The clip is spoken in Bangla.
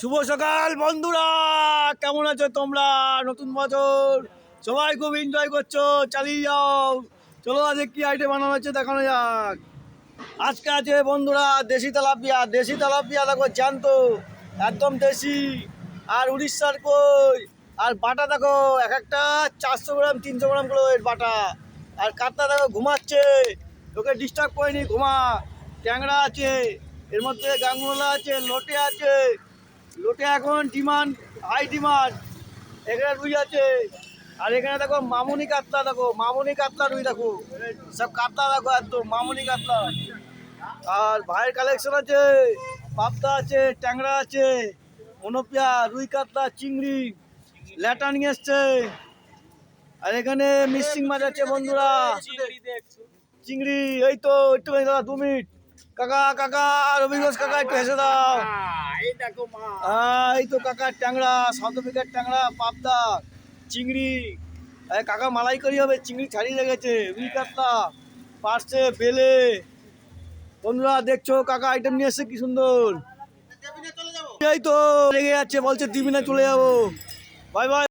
শুভ সকাল বন্ধুরা, কেমন আছো তোমরা? নতুন বছর সবাই খুব এনজয় করছো, চালিয়ে যাও। চলো আজকে কি আইটেম বানানো হচ্ছে দেখানো যাক। আজকে আছে বন্ধুরা দেশি তেলাপিয়া। দেশি তেলাপিয়া দেখো জ্যান্ত, একদম দেশি। আর উড়িষ্যার কই। আর বাটা দেখো এক একটা 400 গ্রাম 300 গ্রাম করে এর বাটা। আর কাতলা দেখো ঘুমাচ্ছে, তোকে ডিস্টার্ব করেনি, ঘুমা। ট্যাংরা আছে, এর মধ্যে গাঙ্গুলা আছে, লোটে আছে। লোটে এখন ডিমান্ড, হাই ডিমান্ড। এখানে রুই আছে। আর এখানে দেখো মামুনি কাতলা, দেখো মামুনি কাতলা রুই, দেখো সব কাতলা দেখো একদম মামুনি কাতলা। আর ভাইয়ের কালেকশন আছে, পাবদা আছে, ট্যাংরা আছে, মনোপিয়া, রুই কাতলা, চিংড়ি, ল্যাটা নিয়ে এসছে। আর এখানে মিক্সিং মাছ আছে বন্ধুরা, চিংড়ি। এই তো একটু দাদা 2 মিনিট। কাকা কাকা রবি ঘোষ কাকা একটু হেসে দাও। এই তো কাকা ট্যাংরা, শতবিঘার ট্যাংরা, পাবদা, চিংড়ি। কাকা মালাই করি হবে, চিংড়ি ছাড়িয়ে লেগেছে, রুই কাতলা পারছে বেলে। বন্ধুরা দেখছো কাকা আইটেম নিয়ে এসছে কি সুন্দর। এই তো লেগে যাচ্ছে, বলছে দিবি না চলে যাবো। Bye bye.